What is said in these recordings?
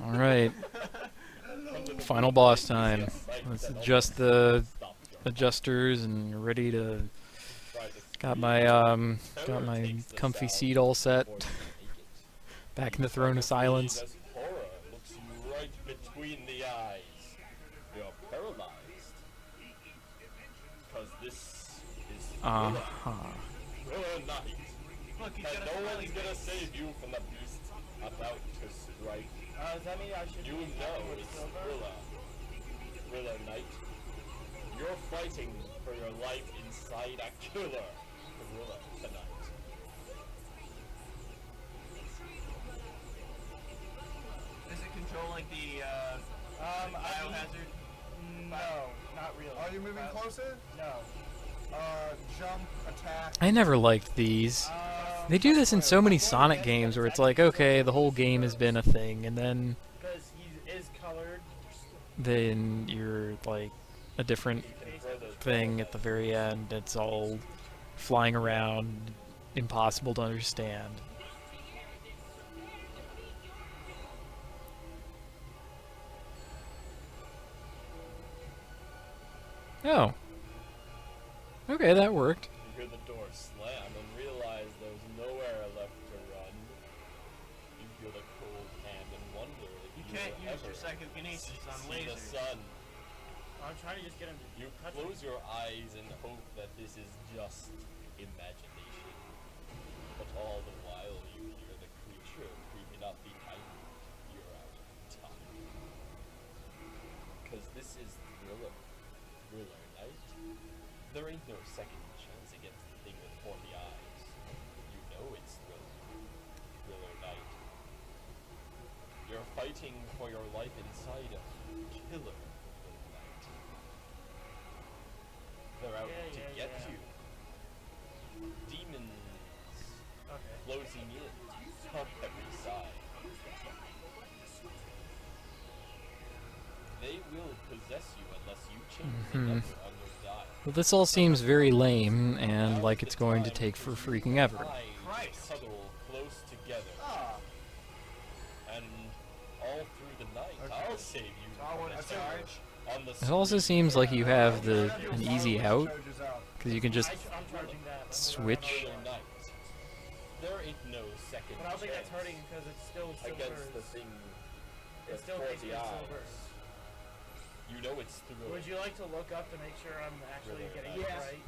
Alright. Final boss time. Let's adjust the adjusters and you're ready to... got my comfy seat all set. Back in the throne of silence. Horror looks you right between the eyes. You're paralyzed. Because this is Thriller Night. Look, he's And got a no smiley one's gonna face. save you from the beast about to strike. Does that mean I should You be know happy with it's Silver? Thriller Night. You're fighting for your life inside a killer gorilla tonight. Does it control like the biohazard? No, not really. Are you moving closer? No. Jump, attack. I never liked these. They do this in so many Sonic games where it's like, okay, the whole game has been a thing, and then Because he is colored. you're like a different thing at the very end. It's all flying around, impossible to understand. Oh. Okay, that worked. You hear the door slam and realize there's nowhere left to run. You feel the cold hand and wonder if You you can't will use ever your psychokinesis on see the lasers. sun. I'm trying to just get him to You touch close your eyes and hope that this is just imagination. But all the while you hear the creature creeping up behind you. You're out of time. Because this is Thriller Night. There ain't no second chance against the thing with 40 eyes. You know it's Thriller Night. You're fighting for your life inside a killer Night. They're out to get you. Demons closing in on every side. They will possess you unless you change the number on your die. Well, this all seems very lame and like it's going to take for freaking ever. Eyes cuddle close together. And all through the night, I'll save you from the charge on the It also seems like you have an easy out, Charges out. because you can just I'm charging that. switch. Thriller Night. There ain't no second But I don't think that's chance hurting because it's still against the Silver's. thing It that's still 40 makes me Silver. eyes. You know it's Thriller. Would you like to look up to make sure I'm actually Really getting nice. it right?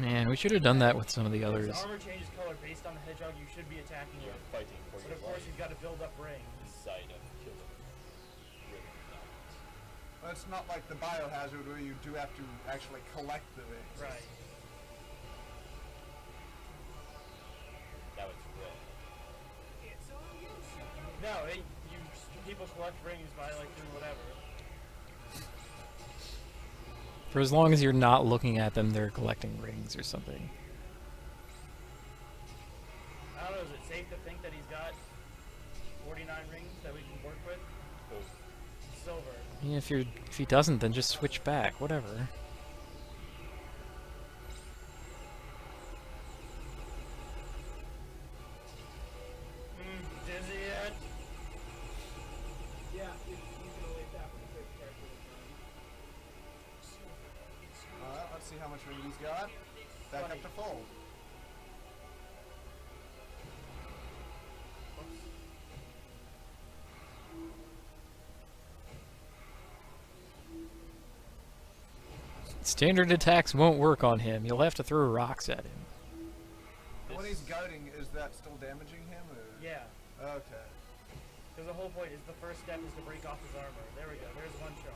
Man, we should have done that with some of the His others. armor changes color based on the hedgehog you should be attacking You're with. fighting for But your of course life you've got to build up rings. inside of Killer Thriller Night. Well, it's not like the biohazard where you do have to actually collect the rings. Right. Now it's red. No, people collect rings by like doing whatever. For as long as you're not looking at them, they're collecting rings or something. I don't know, is it safe to think that he's got 49 rings that we can work with? Oh, Silver. I mean, if he doesn't, then just switch back. Whatever. Dizzy yet? Yeah, you can only tap on a certain character at a time. Alright, let's see how much ring he's got. Back up to full. Standard attacks won't work on him. You'll have to throw rocks at him. When he's guarding, is that still damaging him? Or? Yeah. Okay. Because the whole point is the first step is to break off his armor. There we go. There's one shot.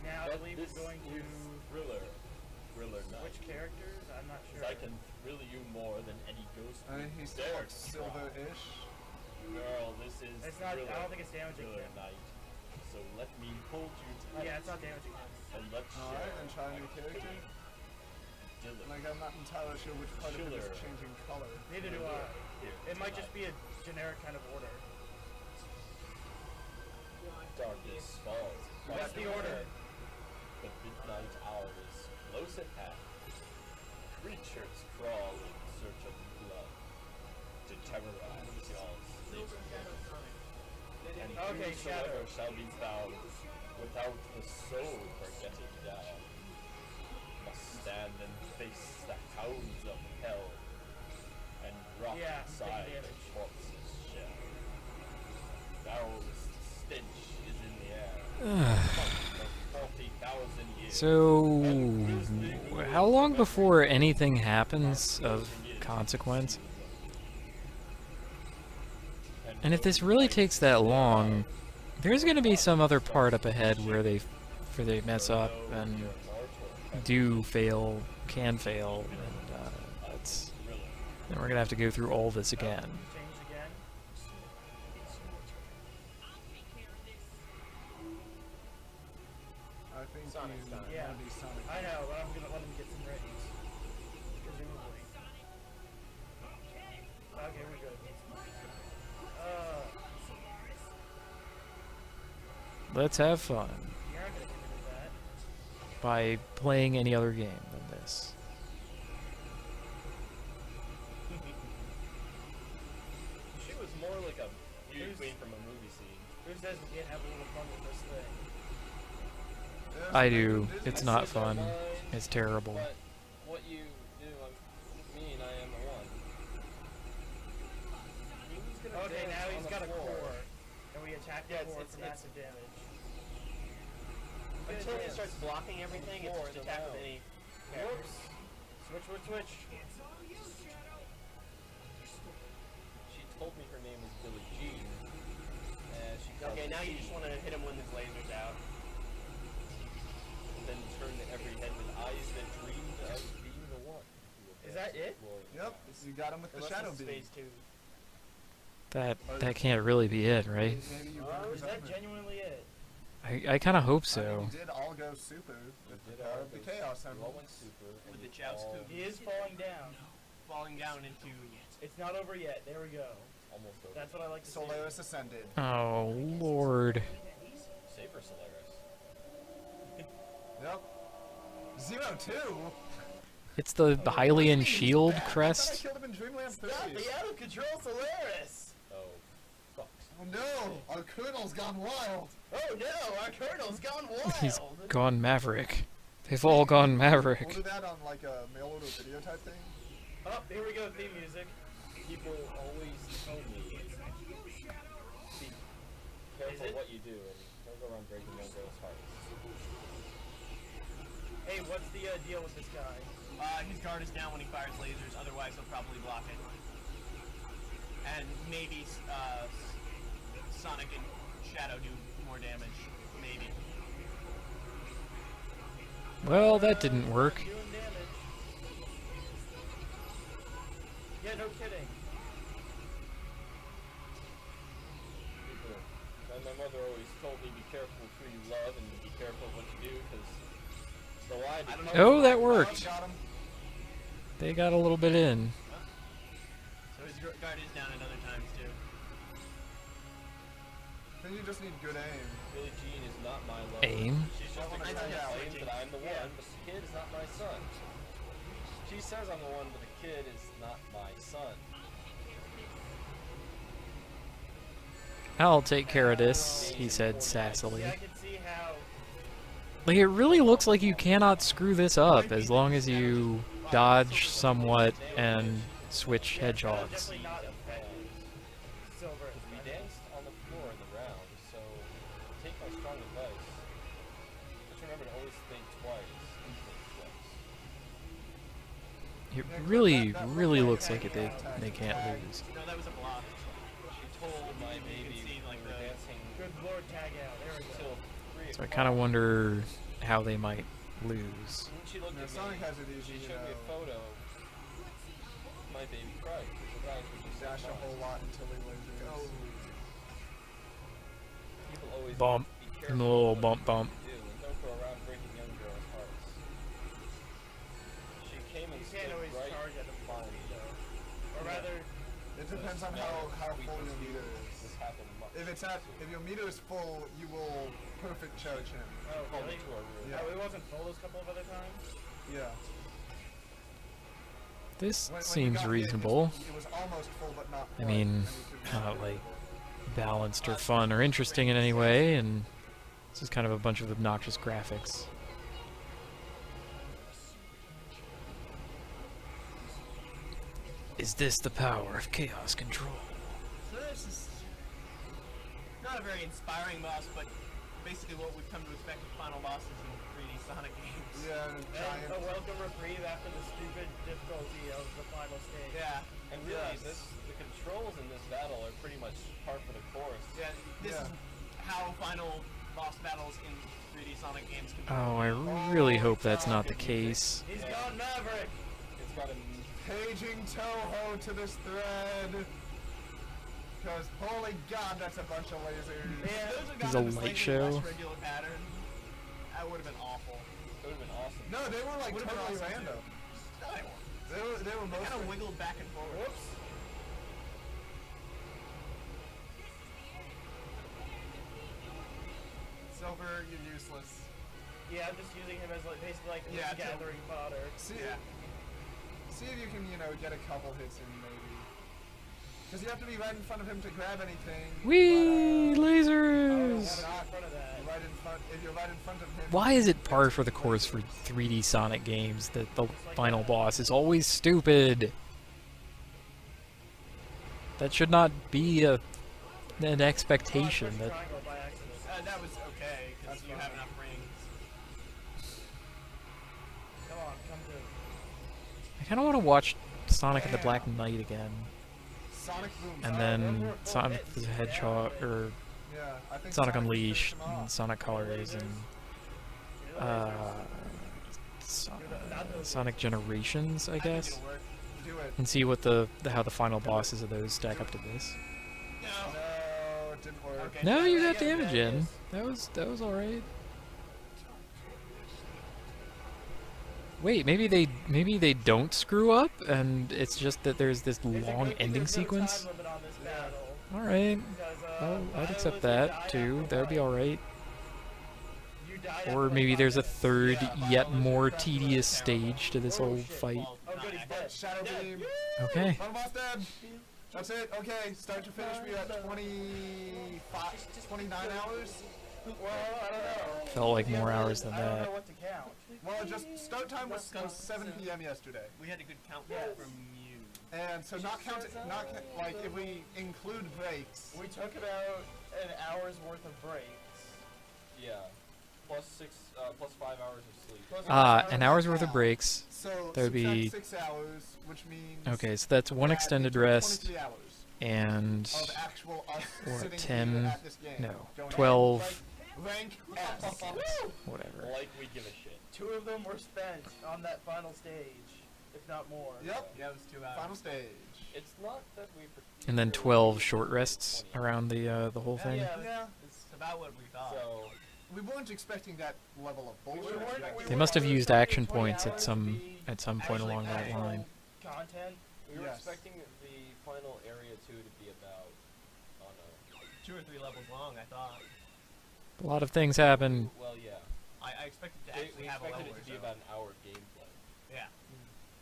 Now I but believe this he's going to is Thriller Night. switch characters. I'm not sure. 'Cause I can thrill you more than any ghost. I mean, he still dare looks try. silver-ish. Girl, this is It's not. Thriller, I don't think it's damaging Thriller him. Night. So let me hold you tight. Yeah, it's not damaging him. And let's Alright, share then try a new character. Dylan. Like, I'm not entirely sure which part of it is Killer. changing color. Neither do I. Here, It might just tonight. be a generic kind of order. Darkness falls. What's the order? The midnight hour is close at hand. Creatures crawl in search of blood to terrorize y'all's sleep. And Okay, whosoever Shadow. shall be found without the soul for getting down must stand and face the hounds of hell and rot Yeah, inside taking the damage. corpse's shell. Foulest stench is in the air. For 40,000 years. So, how long before anything happens of consequence? And if this really takes that long, there's going to be some other part up ahead where they mess up and do fail, can fail, and then we're going to have to go through all this again. Changed again. I think Sonic's you done. Yeah. want to be Sonic. I know, but I'm gonna let him get some ratings. Presumably. Okay, we're good. Let's have fun You're not gonna get rid of that. by playing any other game than this. She was more like a beauty queen from a movie scene. Who says we can't have a little fun with this thing? Yes, I they do. did It's this. not fun. It's terrible. But what you do, mean I am the one. Who's gonna Okay, dance now on he's the core. floor? And we attack the Yeah, core it's- for it's- massive damage. Until he starts blocking everything, Floor it's in just the attack with round. any Whoops. Switch. She told me her name was Billie Jean. And she called Okay, me now you Jean. just want to hit him when his laser's out. Then turn to every head with eyes that dreamed of being the one. who would Is dance that it? the floor in the Yep, house. you got him with the Unless shadow this is beam. phase 2. That can't really be it, right? Maybe you Oh, won is his that own. genuinely it? I kind of hope I mean, so. you did all go super with the Did power all of the those- Chaos you all Emeralds. went super. and With the you joust all too. He is falling down. Falling down into... It's not over yet. There we go. almost over. That's what I like to see. Solaris ascended. Oh, Lord. Saber Solaris. Yep. 0-2. It's the Hylian shield I thought I crest. killed him in Dreamland 3. Stop the out of control Solaris! Oh, fuck. Oh no, our colonel's gone wild. Oh no, our colonel's gone He's wild! gone Maverick. They've all gone We'll Maverick. do that on like a mail order video type thing. Oh, here we go. Theme music. People always tell me, be careful it? what you do and don't go around breaking young girls' hearts. Hey, what's the deal with this guy? His guard is down when he fires lasers, otherwise he'll probably block it. And maybe Sonic and Shadow do more damage. Maybe. Well, that didn't work. Doing damage. Yeah, no kidding. People, my mother always told me, be careful with who you love and be careful of what you do, because the lie I don't know. Oh, that worked. Got him. They got a little bit in. So his guard is down at other times too. Then you just need good aim. Billie Jean is not my love. Aim? She's just Oh, a I girl see. that claims that I'm the Yeah. one, but the kid is not my son. She says I'm the one, but the kid is not my son. I'll take care of this, he said sassily. Yeah, I can see how. Like, it really looks like you cannot screw this up as long as you dodge somewhat and switch hedgehogs. Definitely not silver. We danced on the floor in the round, so take my strong advice. Just remember to always think twice and think twice. It really looks like they can't lose. No, that was a block. She told my You baby can see, like, we were the- dancing Good lord, tag out. There we go. till 3 So I kind of wonder how they might lose. When she looked Yeah, at Sonic me, has it easy, she you showed me a know. photo. My baby cried. She cried because she Dash a whole lot until he lasers. People always Bump. be And careful the little what bump you bump. do, and don't go around breaking young girls' hearts. She came and You stood can't always right charge at a behind me. Or rather, It depends on how full your meter is. This happened much. If your meter is full, you will perfect charge him. oh, Called really? me to our room. Yeah. Oh, it wasn't full those couple of other times? Yeah. This When you seems got hit, reasonable. It was almost full, but not I quite, mean, and you could like, balanced or fun or interesting in any way, and it's just kind of a bunch of obnoxious graphics. Is this the power of chaos control? So this is not a very inspiring boss, but basically what we've come to expect with final bosses in 3D Sonic games. Yeah, and a And giant. a welcome reprieve after the stupid difficulty of the final stage. Yeah, And really, the controls in this battle are pretty much par for the course. yeah. This Yeah. is how final boss battles in 3D Sonic games can be. Oh, I really hope that's not the case. He's Yeah. gone Maverick! It's got a Paging Toho to this thread. Because holy god, that's a bunch of lasers. Yeah. Those have He's gotten a slightly light show. less regular pattern. That would have been awful. It would have been awesome. No, they were like Would've been totally awesome, random. No, they weren't. They were They kind of mostly. wiggled back and forth. Whoops. Silver, you're useless. Yeah, I'm just using him as like basically like Yeah, to- gathering fodder. See, Yeah. see if you can, get a couple hits in maybe. Because you have to be right in front of him to grab anything. Whee! But, Lasers! Not in front of that. right in front. If you're right in front of him. Why is it par for the course for 3D Sonic games that the final boss is always stupid? That should not be an expectation. Push That triangle by accident. That was okay, because That's you have fine. enough rings. Come on, come to. I kind of want to watch Sonic and the Black Knight again, Sonic Boom. and them then were full Sonic hits. the Hedgehog or Yeah, I think Sonic just Unleashed finished them and off. Sonic Colors and You know, Sonic Generations, I guess, It'll work. Do it. and see what how the final bosses of those stack up to this. No. No, it didn't work. Okay. No, you Yeah, got yeah, damage yeah, in. yes. That was all right. Wait, maybe they don't screw up, and it's just that there's this there's a long good thing ending there's no sequence. time limit on this battle, All right, because, oh, I'd Violet accept would that die too. after That would be one. all right. You died Or after maybe like there's a 5 minutes. third, Yeah, yet Violet more was terrible. tedious stage to this Oh, whole shit. fight. Well, Oh, good, he's not dead. Shadow Dead. Beam. Okay. Final boss dead. That's it. Okay, start to finish. We at 29 hours. Well, I don't know. Felt like more hours than I don't know that. what to count. Well, just start time was 7 p.m. yesterday, We had a good count Yes. from you. and so not like if we include breaks. We took about an hour's worth of breaks. Yeah. Plus 5 hours of sleep. Plus An hour's worth of breaks. So That would be- 6 hours, which means Okay, so that's one that extended it's rest 23 hours and of actual us what, sitting 10? here at this game. No, Going 12. Rank S. Whatever. Like we give a shit. 2 of them were spent on that final stage, if not more. Yep. Yeah, it was 2 hours. Final stage. It's not that we. And then 12 short rests around the whole thing. Yeah. Yeah. It's about what we thought. So We weren't expecting that level of bullshit. They must have used action points at some point along that line. Content. we were Yes. expecting the final area 2 to be about, I don't know. 2 or 3 levels long, I thought. A lot of things happen. Well, yeah. I expected to We actually have a expected level it or to be so. about an hour of gameplay. Yeah.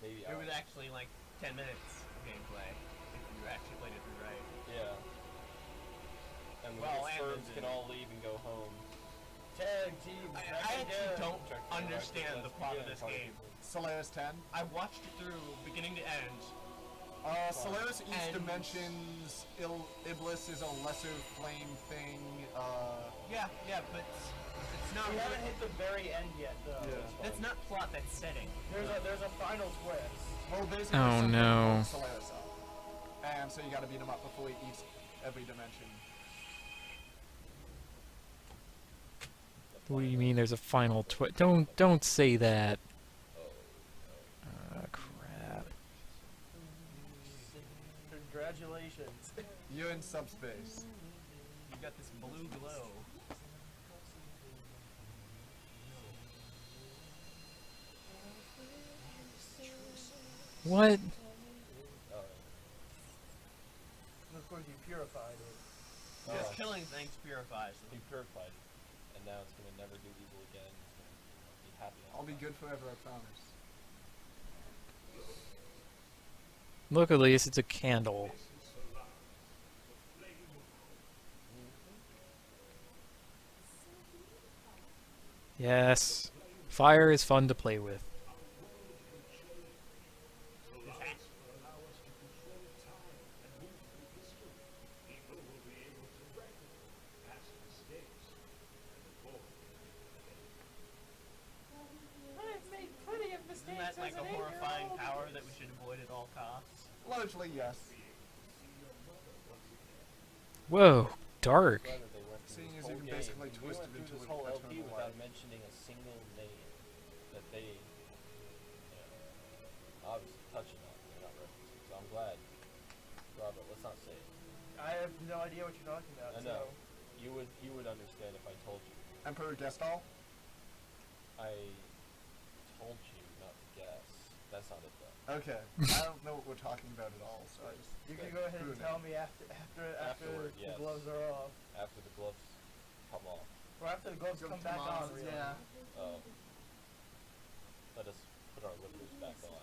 Maybe It hour. was actually like 10 minutes gameplay if you actually played it through right. Yeah. And the Well, well, and firms the- can all leave and go home. Tag team. I actually don't Check the understand the market. plot of Yeah, this probably game. people. Solaris 10. I watched it through beginning to end. Solaris East And- Dimensions Iblis is a lesser flame thing. Yeah, but it's not. We really- haven't hit the very end yet, though. Yeah. That's not plot. That's setting. There's a final twist. Well, basically, Oh, something no. fucks Solaris up. And so you gotta beat him up before he eats every dimension. What do you mean there's a final twist? Don't say that. Crap. Congratulations. You're in subspace. You got this blue glow. What? And of course, you purified it. Just killing things purifies Be them. purified. And now it's gonna never do evil again. It's gonna be happy. all I'll be the time. good forever, I promise. Look, at least it's a candle. Yes. Fire is fun to play with. I've made plenty of mistakes. Isn't that like a horrifying power that we should avoid at all costs? Largely, yes. Whoa, dark. Glad that they went through Seeing this as whole you can game. basically We twist went it through into this a whole LP eternal without life. mentioning a single name that they, obviously touching on. They're not referencing. So I'm glad. Robert, let's not say it. I have no idea what you're talking about. I know. You would understand if I told you. Emperor Gestalt? I told you not to guess. That's not it though. Okay. I don't know what we're talking about at all, so I just... You can go ahead and tell me after Afterward, the yes. gloves are off. After the gloves come off. Or after the gloves come back on, really. Yeah. Let us put our limiters back on.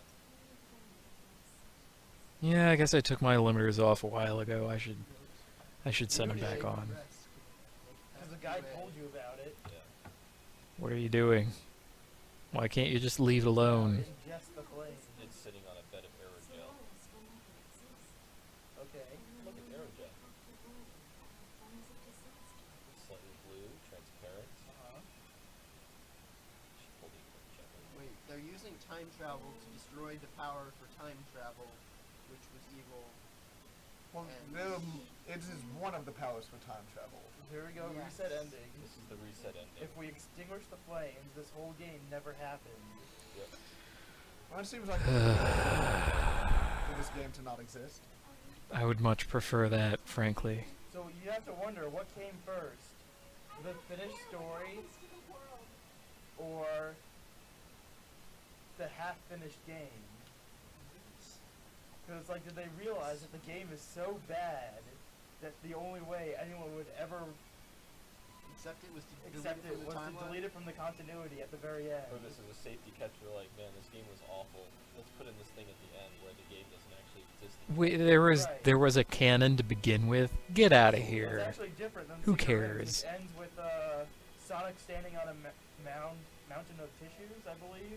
Yeah, I guess I took my limiters off a while ago. I should set them back on. Because the guy told you about it. Yeah. What are you doing? Why can't you just leave it alone? Ingest the flame. It's sitting on a bed of aerogel. Okay. Look at aerogel. It's slightly blue, transparent. Should hold it gently. Wait, they're using time travel to destroy the power for time travel, which was evil. Well, it is one of the powers for time travel. Here we go, Yes. reset ending. This is the reset ending. If we extinguish the flames, this whole game never happened. Yep. Well, it seems like for this game to not exist. I would much prefer that, frankly. So you have to wonder, what came first? The finished story? Or the half-finished game? Because, like, did they realize that the game is so bad that the only way anyone would ever Except it was accept it deleted from the was to timeline. delete it from the continuity at the very end? Or this is a safety catch. We're like, man, this game was awful. Let's put in this thing at the end where the game doesn't actually exist. Wait, Right. there was a canon to begin with. Get out of It's here. actually different than Who Secret Rings, cares? which ends with Sonic standing on a mountain of tissues, I believe.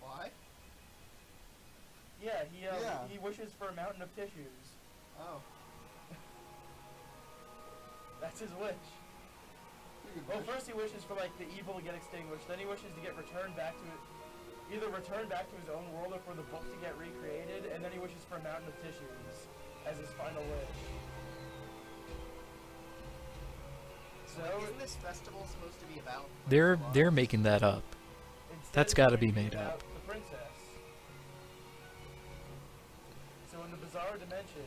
Why? Yeah, Yeah. he wishes for a mountain of tissues. Oh. That's his wish. Well, first he wishes for like the evil to get extinguished. Then he wishes to get returned back to either return back to his own world or for the book to get recreated. And then he wishes for a mountain of tissues as his final wish. So Isn't this festival supposed to be about? They're making that up. instead That's it's gotta be going to made up. about The princess. So in the bizarre dimension,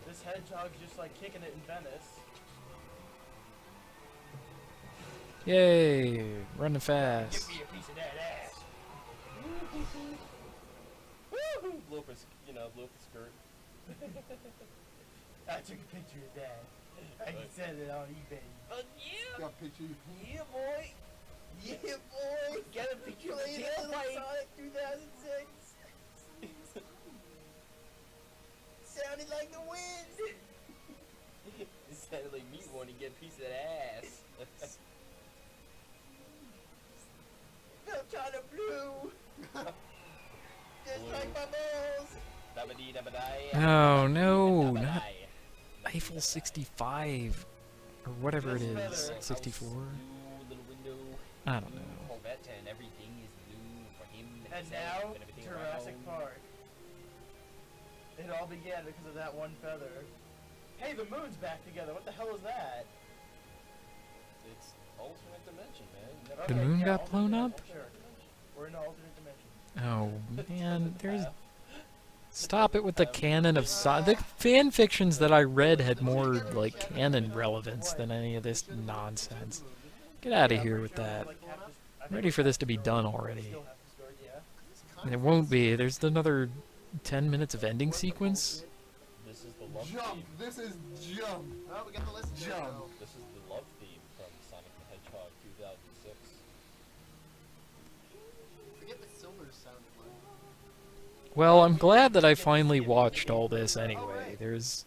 this hedgehog's just like kicking it in Venice. Yay! Running Give fast. me a piece of that ass. Woohoo! Blow up his, blow up his skirt. I took a picture of that. I can sell it on eBay. Got a picture. Yeah, boy. Yeah, boy. Got a picture of Sonic 2006. Sounded like the wind. It sounded like me wanting to get a piece of that ass. Felt kind of blue. Just like my balls. Dabba-dee, dabba-die. Oh no, Dabba-die. not Eiffel 65 or whatever it is. 64. Blue little window. I don't know. Corvette and everything is blue for him and And himself now, and everything Jurassic around. Park. It all began because of that one feather. Hey, the moon's back together. What the hell is that? It's alternate dimension, man. You never The know. moon yeah, got blown alternate- up? Sure. We're in an alternate dimension. Oh man, there's. Stop it with the canon of The fan fictions that I read had more like canon relevance than any of this nonsense. Get out of here with that. I'm ready for this to be done already. Still have to start, yeah. And it won't be. There's another 10 minutes of ending sequence. This is the love Jump! theme. This is jump! Oh, we got the list. There we Jump. go. This is the love theme from Sonic the Hedgehog 2006. Forget what Silver sounded like. Well, I'm glad that I finally watched all this anyway. There's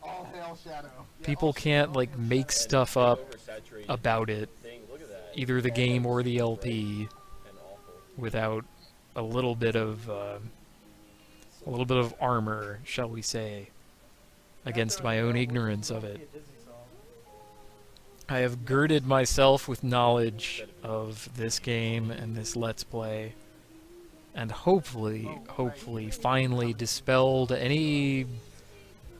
All hail Shadow. people can't like make stuff up Oversaturated about it, thing. Look at that. either the game or the LP, And awful. without a little bit of armor, shall we say, against my own ignorance of it. I have girded myself with knowledge of this game and this Let's Play, and hopefully, finally dispelled any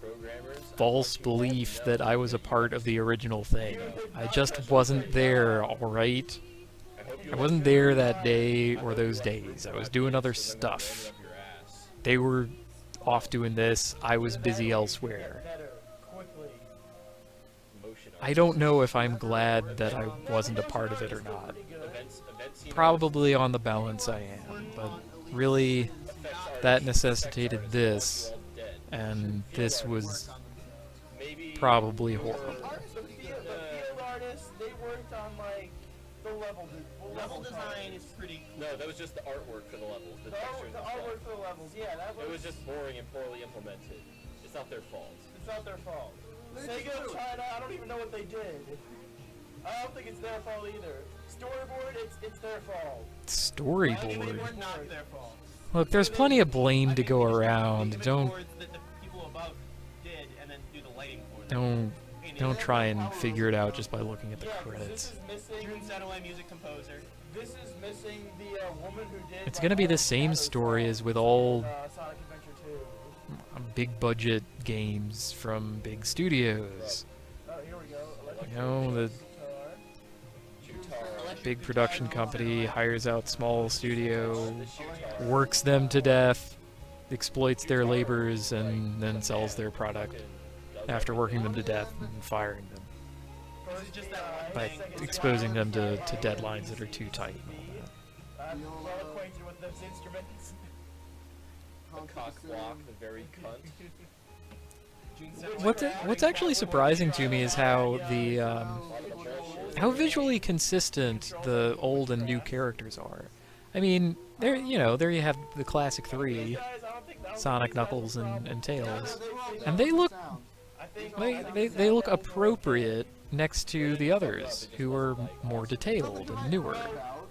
Programmers. false belief that I was a part of the original thing. I just wasn't there, alright? I wasn't there that day or those days. I was doing other stuff. Up your ass. They were off doing this. I was busy elsewhere. Better, quickly. Motion I don't know if I'm glad that I wasn't a part of it or not. events scene Probably on the balance I am, but really, that necessitated this, and this was maybe probably horrible. The field artists, they worked on like the level Design is pretty cool. no, that was just the artwork for the levels, the textures the and stuff. artwork for the levels. Yeah, that It was just boring and poorly implemented. It's not their fault. It's not their fault. They Sega just do it. China, I don't even know what they did. I don't think it's their fault either. Storyboard, it's their fault. They Storyboard. were not their fault. Look, there's plenty of blame to go They should around. make Don't boards that the people above did, and then do the lighting for them. don't try and figure it out just by looking at the Yeah, 'cause credits. this is missing. Jun Setaway, music composer. This is missing the woman who did. It's like, gonna be all the the same shadow story stuff as with in, all Sonic Adventure 2. big budget games from big studios. Oh, here we go. Electric You know, the guitar. Chutar. big production company hires out small studio, works them to death, exploits their labors, and then sells their product after working them to death and firing them This is just that one by thing. exposing them to deadlines that are too tight. I'm well acquainted with those instruments. The cock block, the very cunt. Jun Setaway. What's actually surprising to me is how the how visually consistent the old and new characters are. I mean, there you have the classic three, Sonic, Knuckles, and Tails, and they look they look appropriate next to the others who are more detailed and newer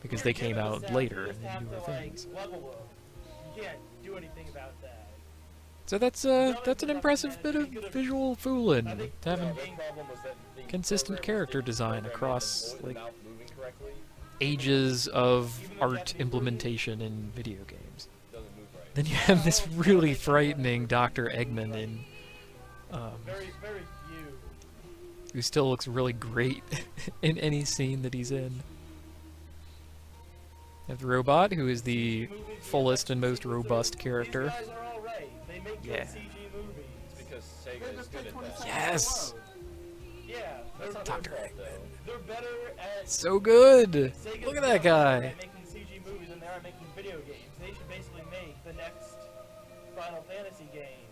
because they came out later and newer things. Level up. You can't do anything about that. So that's an impressive bit of visual fooling, to have The problem was that the consistent programmers character didn't design program across them like without moving correctly. ages of art implementation in video games. Doesn't move right. Then you have this really frightening Dr. Eggman Very, very few. who still looks really great in any scene that he's in. You have the robot, who is the fullest and most robust character. These guys are all right. They make good Yeah. CG movies. It's because Sega is good at that. Yes! Yeah, That's not Dr. their fault, Eggman. though. they're better at. So good! Sega's Look at that better guy! At making CG movies than they are at making video games. They should basically make the next Final Fantasy game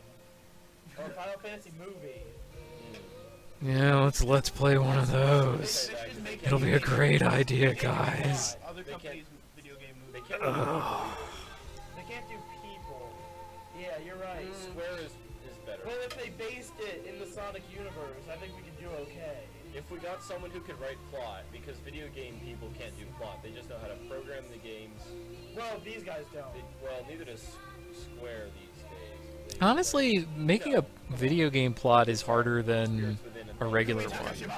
or Final Fantasy movie. Yeah, let's play one of those. They should make It'll be a great idea, guys. Other They companies' video game They movies. can't They can't do people. Yeah, you're right. Square is better. Well, if they based it in the Sonic universe, I think we could do okay. If we got someone who could write plot, because video game people can't do plot, they just know how to program the games. Well, these guys don't. Well, neither does Square these days. Honestly, making a video game plot is harder than a regular one.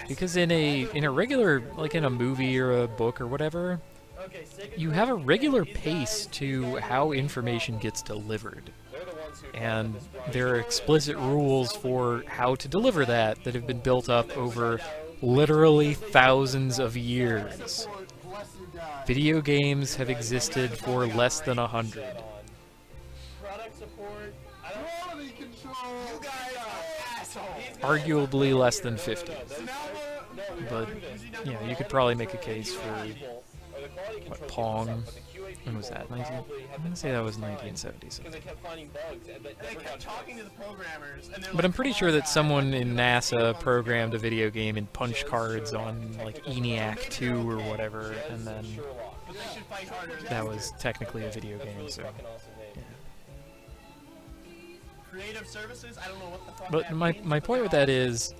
Because in a regular, like in a movie or a book or whatever, Okay, Sega you have a regular pace to how information gets delivered. They're the ones who And there are explicit rules for how to deliver that have been built up over literally thousands of years. Bless you guys. Video games have existed for less than 100. product support. I don't. Quality control. You guys are assholes. Arguably less than 50. But, you could probably make a case for, what, Pong? When was that? I'm gonna say that was 1970 Because something. they kept finding bugs and They kept talking to the programmers, and they're But I'm like, pretty "Come sure on, that guys." someone in NASA programmed a video game in punch cards on, like, ENIAC 2 or whatever, and then Sherlock. But they should fight harder. that was technically a video That's game, really so... fucking awesome name. creative services. I don't know what the fuck But that my means, my but point they're with that awesome. is,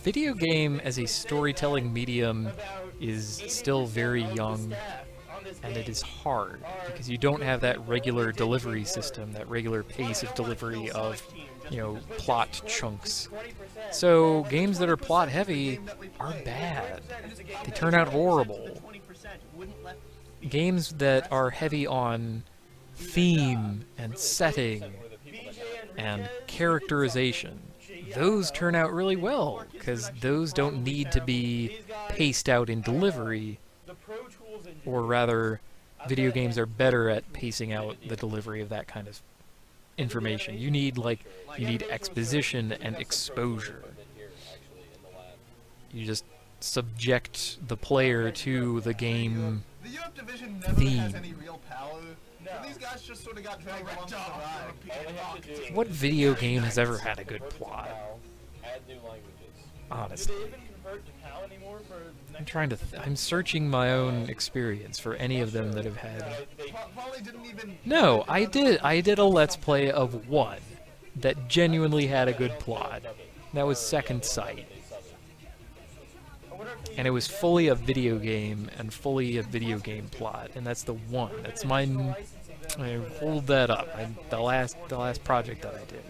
video game as a storytelling medium About is 80% still very of the young, staff on this and it game is hard are because you don't have that good regular people that did delivery good work. system, that regular pace I of don't wanna delivery kill of, Sonic Team just you know, because- But plot just chunks. 20%. So But the games that are 20% plot is the heavy game that we are play. bad. 20% is the game They that turn we out play. horrible. The 20% wouldn't let the Games that are heavy on theme and Really, setting 20% were the people that BJ got it. and Enriquez, characterization, he did something. those turn out really The well work is because actually those don't probably need to terrible. be These guys, paced out in I don't know. delivery, The Pro Tools engineers, or rather, I video bet games had are better at tools. pacing out the delivery of that kind of And the information. You animation need was like sure. you The need animation was exposition sure. and We have some Pro Tools exposure. equipment here, actually, in the lab. You just subject the player to the game. The Europe division never Theme. has any real power. No. So these guys just sort of got dragged along for the ride. All they have to do is What video game has ever had a good convert it to plot? PAL, add new languages. Do Honestly, they even convert to PAL anymore for I'm next trying to. I'm searching my own experience for any of them that have had. Polly didn't even. No, I did. I did a let's play of one that genuinely had a good plot. That was Second Sight, and it was fully a video game and fully a video game plot, and that's the one. That's mine. I hold that up. The last project that I did.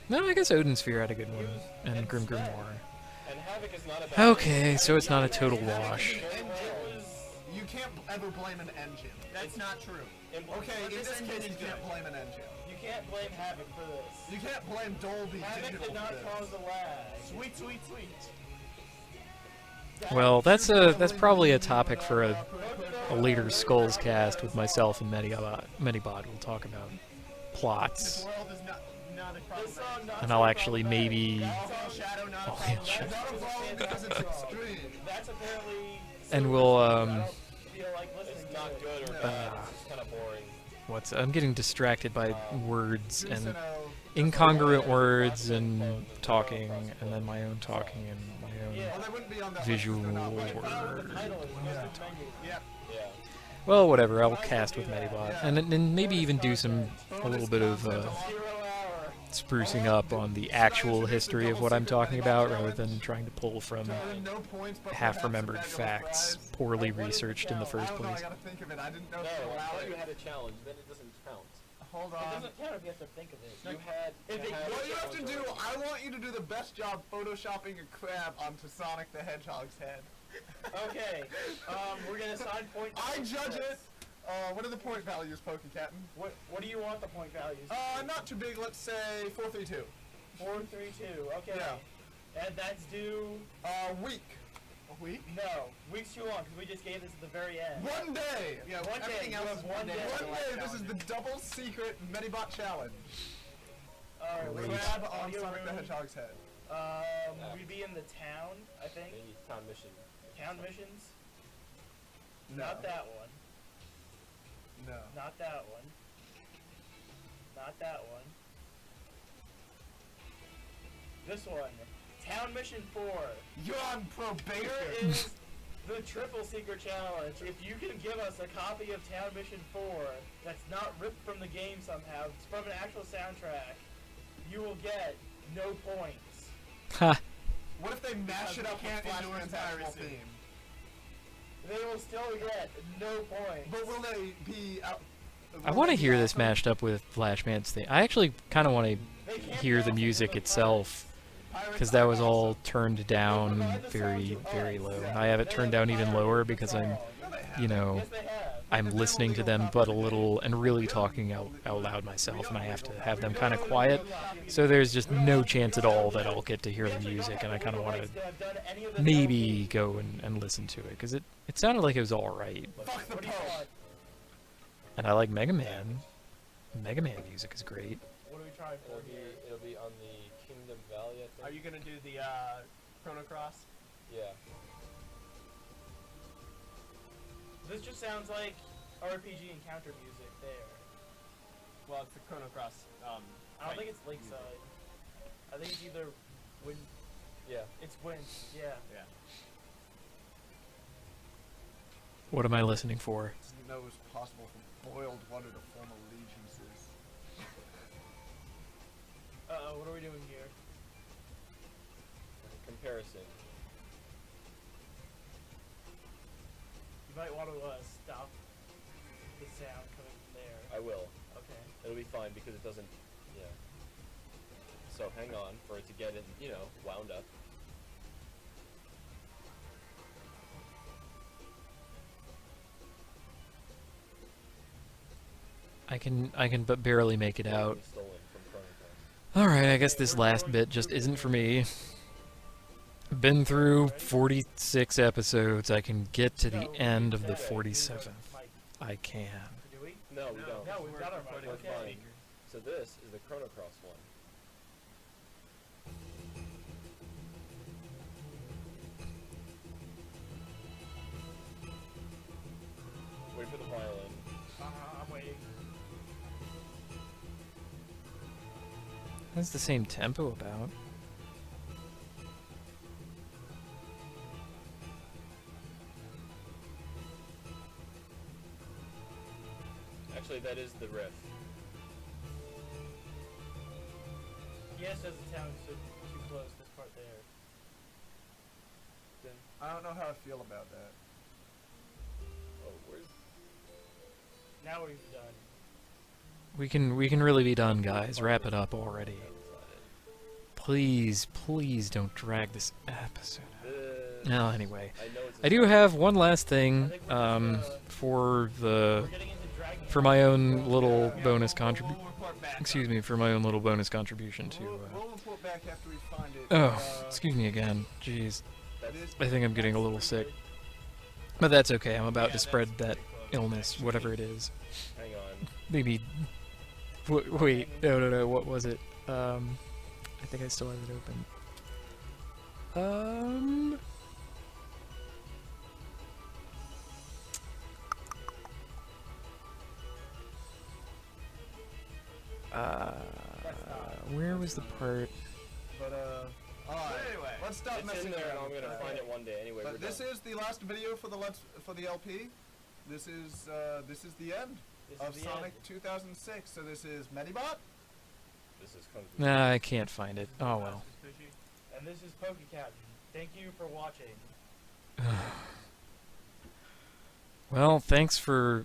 No, I guess Odin Sphere had a good one, and Grim Grimoire. And Havoc is not a bad Okay, so it's not a total wash. You can't ever blame an engine. That's not true. Okay, in this case you can't blame an engine. You can't blame Havoc for this. You can't blame Dolby Havoc Digital did not for this. cause the lag. Sweet, sweet, sweet. Well, that's probably a topic for a later Skulls cast with myself and Medibot. We'll talk about This plots, world is not a This problem. song not and so I'll actually problematic. maybe. That All song- shadow, not a Oh, problem. yeah, sure. Not a problem because it's extreme. That's apparently. And so we'll, I don't feel like listening It's to not it. good or bad, it's just kind of boring. I'm getting distracted by words and Susanoo, incongruent words and talking, and then my own talking and my Yeah. own well, they wouldn't be on that visual list if they're not Like, word. I don't know what the title is. It goes to menu. Yep. Yeah. Well, whatever. I'll cast with Medibot, and maybe even do a little bit of 0 hour. sprucing up on the actual history of what I'm talking about, rather than trying to pull from To earn no points, but half-remembered perhaps a bag of facts, fries. poorly researched in the I first don't know, I place. gotta think of it. I didn't know No, if you I allowed thought you it. had a challenge, then it doesn't count. Hold It on. doesn't count if you have to think of it. You had. If it- had What a you have to challenge do, already. I want you to do the best job photoshopping a crab onto Sonic the Hedgehog's head. Okay. We're gonna assign points. I for judge this. it. What are the point values, Pokecapn? What do you want the point values? Not too big. Let's say 432. 432. Okay. Yeah. And that's due. Week. A week? No, week's too long because we just gave this at the very end. One day. Yeah, One day, everything you else have is one day. One day. This is the double secret Medibot challenge. Alright, Great. Crab on audio Sonic the room. Hedgehog's head. We'd be in the town, I think. Maybe town mission. Town missions. No. Not that one. No. Not that one. Not that one. This one. Town mission 4. You're on probation. Here is the triple secret challenge. If you can give us a copy of Town Mission 4 that's not ripped from the game somehow, it's from an actual soundtrack, you will get no points. Ha! What if they mash it up with Can't Flash endure Man's actual piracy. theme? They will still get no points. But will they be out? I will want they to be hear this out- mashed up with Flashman's thing. I actually kind of want They to can't hear be the also music different itself, Pirates because that was are all awesome. turned down very, very low. And I have it turned down even lower because I'm, you know, Yes, they have. I'm listening to them but a little and really talking out loud myself, and I have to have them kind of quiet. So there's just no chance at all that I'll get to hear the music, and I kind of want to maybe go and listen to it, because it sounded like it was alright. Fuck the What do you Pope. want? And I like Mega Man. Mega Man music is great. What are we trying for here? It'll be on the Kingdom Valley, I think. Are you gonna do the Chrono Cross? Yeah. This just sounds like RPG encounter music there. Well, it's the Chrono Cross. I don't think it's Lakeside. I think it's either Wind. Yeah. It's Wind. Yeah. Yeah. What am I listening for? Doesn't know it's possible for boiled water to form allegiances. What are we doing here? Comparison. You might want to stop the sound coming from there. I will. Okay. It'll be fine because it doesn't. Yeah. So hang on for it to get it, wound up. I can but barely make it out. Stolen from Chrono Cross. Alright, I guess this last bit just isn't for me. Been through 46 episodes. I can get to the end of the 47th. I can. Do we? No, we don't. No, we've got our mic. We're Okay. fine. So this is the Chrono Cross one. Wait for the violin. I'm waiting. That's the same tempo about. Actually, that is the riff. Yes, as the town stood too close, this part there. I don't know how I feel about that. Oh, where's... Now we've done. We can really be done, guys. Wrap it up already. Please, please don't drag this episode out. Well, anyway, I know it's I do have one last I thing think we're just, for the we're getting into dragging for it. my own little bonus We'll contribution. report back. Excuse me, for my own little bonus contribution to. We'll report back after we find it. Oh, excuse me again. Jeez, That's I think I'm getting a little sick, but that's okay. I'm about to spread that illness, whatever it is. hang on. Maybe. Wait, no. What was it? I think I still have it open. Where was the part? But alright. Anyway, Let's stop It's messing in there, and around. I'm gonna find it one day. Anyway, But we're this done. is the last video for the LP. This is the end This of is the Sonic end. 2006. So this is Medibot. This is Kung Fu. Nah, I can't find it. Oh well. And this is Pokecapn. Thank you for watching. Well, thanks for